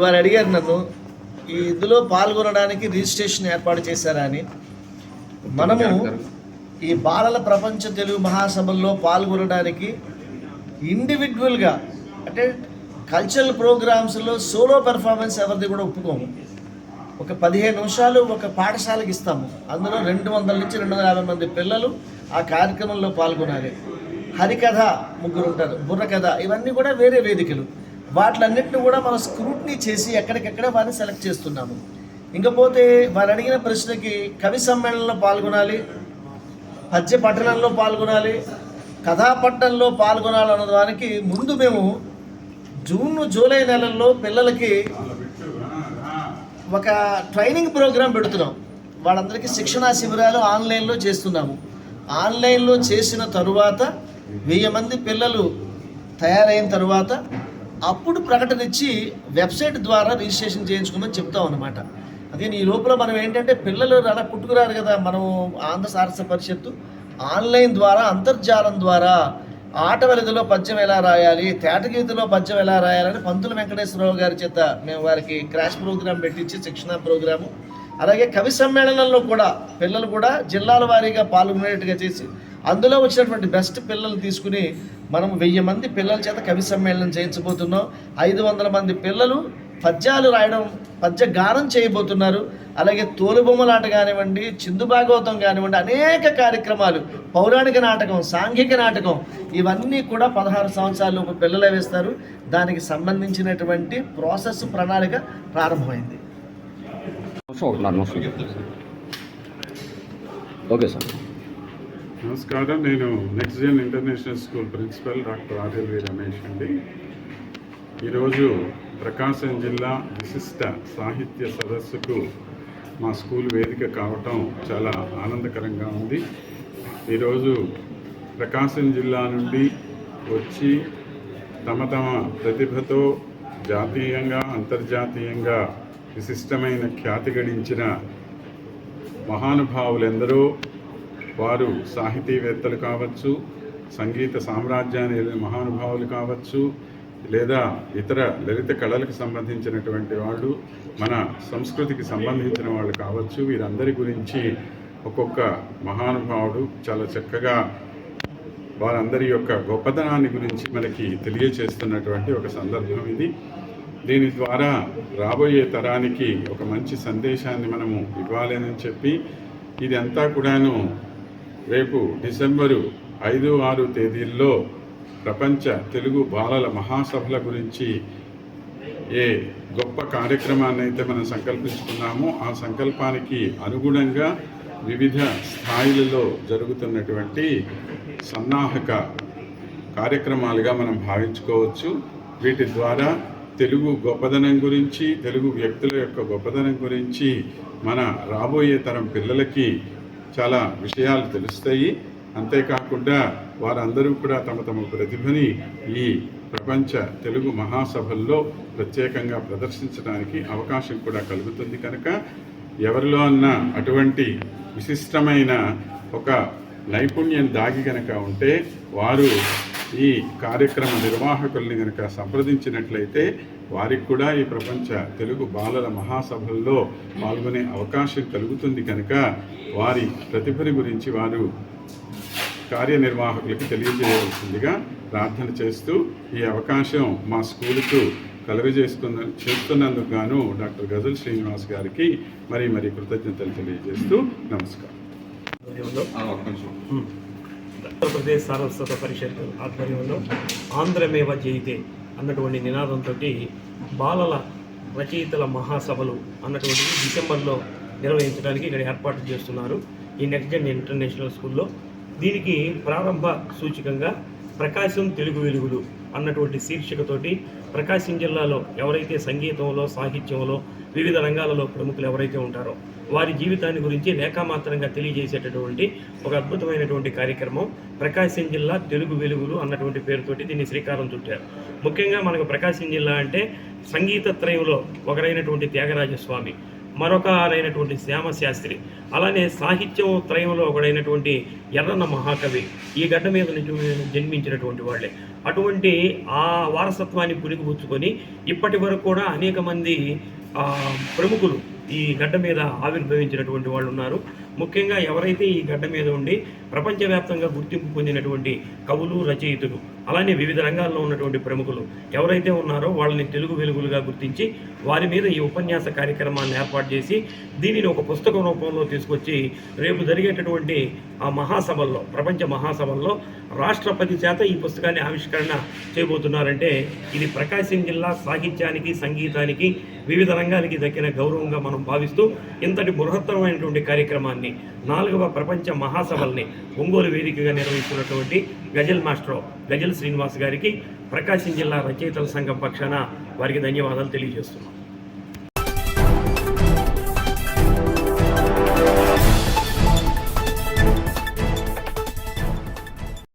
వారు అడిగారు నన్ను ఇందులో పాల్గొనడానికి రిజిస్ట్రేషన్ ఏర్పాటు చేశారా అని. మనము ఈ బాలల ప్రపంచ తెలుగు మహాసభల్లో పాల్గొనడానికి ఇండివిజువల్గా అంటే కల్చరల్ ప్రోగ్రామ్స్లో సోలో పెర్ఫార్మెన్స్ ఎవరిది కూడా ఒప్పుకోము. ఒక 15 నిమిషాలు ఒక పాఠశాలకు ఇస్తాము. అందులో 200 నుంచి 250 మంది పిల్లలు ఆ కార్యక్రమంలో పాల్గొనాలి. హరికథ 3 ఉంటారు, బుర్రకథ, ఇవన్నీ కూడా వేరే వేదికలు. వాటిలన్నింటినీ కూడా మనం స్క్రూట్నీ చేసి ఎక్కడికెక్కడ వారిని సెలెక్ట్ చేస్తున్నాము. ఇంకపోతే వారు అడిగిన ప్రశ్నకి కవి సమ్మేళనంలో పాల్గొనాలి, పద్య పఠనంలో పాల్గొనాలి, కథాపట్టణంలో పాల్గొనాలి అన్న దానికి ముందు మేము జూలై నెలల్లో పిల్లలకి ఒక ట్రైనింగ్ ప్రోగ్రాం పెడుతున్నాం. వాళ్ళందరికీ శిక్షణా శిబిరాలు ఆన్లైన్లో చేస్తున్నాము. ఆన్లైన్లో చేసిన తరువాత 1000 మంది పిల్లలు తయారైన తర్వాత అప్పుడు ప్రకటన ఇచ్చి వెబ్సైట్ ద్వారా రిజిస్ట్రేషన్ చేయించుకోమని చెప్తాం అన్నమాట. అదే ఈ లోపల మనం ఏంటంటే పిల్లలు అలా పుట్టుకురారు కదా. మనం ఆంధ్ర సారస్వత పరిషత్తు ఆన్లైన్ ద్వారా అంతర్జాలం ద్వారా ఆటవెలదిలో పద్యం ఎలా రాయాలి, తేటగీతిలో పద్యం ఎలా రాయాలని పంతుల వెంకటేశ్వరరావు గారి చేత మేము వారికి క్రాష్ ప్రోగ్రాం పెట్టించి శిక్షణా ప్రోగ్రాము, అలాగే కవి సమ్మేళనంలో కూడా పిల్లలు కూడా జిల్లాల వారీగా పాల్గొనేట్టుగా చేసి అందులో వచ్చినటువంటి బెస్ట్ పిల్లలు తీసుకుని మనం 1000 మంది పిల్లల చేత కవి సమ్మేళనం చేయించబోతున్నాం. 500 మంది పిల్లలు పద్యాలు రాయడం, పద్య గానం చేయబోతున్నారు. అలాగే తోలుబొమ్మలాట కానివ్వండి, చిందు భాగవతం కానివ్వండి, అనేక కార్యక్రమాలు, పౌరాణిక నాటకం, సాంఘిక నాటకం, ఇవన్నీ కూడా 16 సంవత్సరాలలోపు పిల్లలే వేస్తారు. దానికి సంబంధించినటువంటి ప్రాసెస్ ప్రణాళిక ప్రారంభమైంది. Okay sir. నమస్కారం. నేను next gen international school principal doctor RLV Ramesh అండి. ఈరోజు ప్రకాశం జిల్లా విశిష్ట సాహిత్య సదస్సుకు మా స్కూల్ వేదిక కావటం చాలా ఆనందకరంగా ఉంది. ఈరోజు ప్రకాశం జిల్లా నుండి వచ్చి తమ ప్రతిభతో జాతీయంగా అంతర్జాతీయంగా విశిష్టమైన ఖ్యాతి గడించిన మహానుభావులెందరో, వారు సాహితీవేత్తలు కావచ్చు, సంగీత సామ్రాజ్యాన్ని మహానుభావులు కావచ్చు, లేదా ఇతర లలిత కళలకు సంబంధించినటువంటి వాళ్ళు, మన సంస్కృతికి సంబంధించిన వాళ్ళు కావచ్చు, వీరందరి గురించి ఒక్కొక్క మహానుభావుడు చాలా చక్కగా వారందరి యొక్క గొప్పతనాన్ని గురించి మనకి తెలియచేస్తున్నటువంటి ఒక సందర్భం ఇది. దీని ద్వారా రాబోయే తరానికి ఒక మంచి సందేశాన్ని మనము ఇవ్వాలని చెప్పి ఇది అంతా కూడాను రేపు డిసెంబరు 5, 6 తేదీల్లో ప్రపంచ తెలుగు బాలల మహాసభల గురించి ఏ గొప్ప కార్యక్రమాన్ని అయితే మనం సంకల్పించుకున్నామో ఆ సంకల్పానికి అనుగుణంగా వివిధ స్థాయిలలో జరుగుతున్నటువంటి సన్నాహక కార్యక్రమాలుగా మనం భావించుకోవచ్చు. వీటి ద్వారా తెలుగు గొప్పదనం గురించి, తెలుగు వ్యక్తుల యొక్క గొప్పదనం గురించి మన రాబోయే తరం పిల్లలకి చాలా విషయాలు తెలుస్తాయి. అంతేకాకుండా వారందరూ కూడా తమ ప్రతిభని ఈ ప్రపంచ తెలుగు మహాసభల్లో ప్రత్యేకంగా ప్రదర్శించడానికి అవకాశం కూడా కలుగుతుంది. కనుక ఎవరిలో అన్న అటువంటి విశిష్టమైన ఒక నైపుణ్యం దాగి కనుక ఉంటే వారు ఈ కార్యక్రమ నిర్వాహకుల్ని కనుక సంప్రదించినట్లయితే వారికి కూడా ఈ ప్రపంచ తెలుగు బాలల మహాసభల్లో పాల్గొనే అవకాశం కలుగుతుంది. కనుక వారి ప్రతిభని గురించి వారు కార్యనిర్వాహకులకు తెలియజేయవలసిందిగా ప్రార్థన చేస్తూ ఈ అవకాశం మా స్కూలుకు చేస్తున్నందుకు గాను డాక్టర్ గజల్ శ్రీనివాస్ గారికి మరీ కృతజ్ఞతలు తెలియజేస్తూ నమస్కారం. ఆంధ్రప్రదేశ్ సారస్వత పరిషత్ ఆధ్వర్యంలో ఆంధ్రమేవ జయితే అన్నటువంటి నినాదంతో బాలల రచయితల మహాసభలు అన్నటువంటిది డిసెంబర్లో నిర్వహించడానికి ఇక్కడ ఏర్పాటు చేస్తున్నారు ఈ నెక్స్ట్ జెన్ ఇంటర్నేషనల్ స్కూల్లో. దీనికి ప్రారంభ సూచికంగా ప్రకాశం తెలుగు వెలుగులు అన్నటువంటి శీర్షికతోటి ప్రకాశం జిల్లాలో ఎవరైతే సంగీతంలో, సాహిత్యంలో, వివిధ రంగాలలో ప్రముఖులు ఎవరైతే ఉంటారో వారి జీవితాన్ని గురించి లేఖామాత్రంగా తెలియజేసేటటువంటి ఒక అద్భుతమైనటువంటి కార్యక్రమం ప్రకాశం జిల్లా తెలుగు వెలుగులు అన్నటువంటి పేరుతోటి దీన్ని శ్రీకారం చుట్టారు. ముఖ్యంగా మనకు ప్రకాశం జిల్లా అంటే సంగీత త్రయంలో ఒకరైనటువంటి త్యాగరాజస్వామి, మరొకరైనటువంటి శ్యామశాస్త్రి, అలానే సాహిత్యం త్రయంలో ఒకడైనటువంటి ఎర్రన్న మహాకవి ఈ గడ్డ మీద జన్మించినటువంటి వాళ్ళే. అటువంటి ఆ వారసత్వాన్ని పుణికిపుచ్చుకొని ఇప్పటి వరకు కూడా అనేక మంది ప్రముఖులు ఈ గడ్డ మీద ఆవిర్భవించినటువంటి వాళ్ళు ఉన్నారు. ముఖ్యంగా ఎవరైతే ఈ గడ్డ మీద ఉండి ప్రపంచవ్యాప్తంగా గుర్తింపు పొందినటువంటి కవులు, రచయితలు, అలానే వివిధ రంగాల్లో ఉన్నటువంటి ప్రముఖులు ఎవరైతే ఉన్నారో వాళ్ళని తెలుగు వెలుగులుగా గుర్తించి వారి మీద ఈ ఉపన్యాస కార్యక్రమాన్ని ఏర్పాటు చేసి దీనిని ఒక పుస్తకం రూపంలో తీసుకొచ్చి రేపు జరిగేటటువంటి ఆ మహాసభల్లో, ప్రపంచ మహాసభల్లో రాష్ట్రపతి చేత ఈ పుస్తకాన్ని ఆవిష్కరణ చేయబోతున్నారంటే ఇది ప్రకాశం జిల్లా సాహిత్యానికి, సంగీతానికి, వివిధ రంగాలకి దక్కిన గౌరవంగా మనం భావిస్తూ ఇంతటి బృహత్తరమైనటువంటి కార్యక్రమాన్ని 4వ ప్రపంచ మహాసభల్ని ఒంగోలు వేదికగా నిర్వహిస్తున్నటువంటి గజల్ మాస్టర్ గజల్ శ్రీనివాస్ గారికి ప్రకాశం జిల్లా రచయితల సంఘం పక్షాన వారికి ధన్యవాదాలు తెలియజేస్తున్నాం.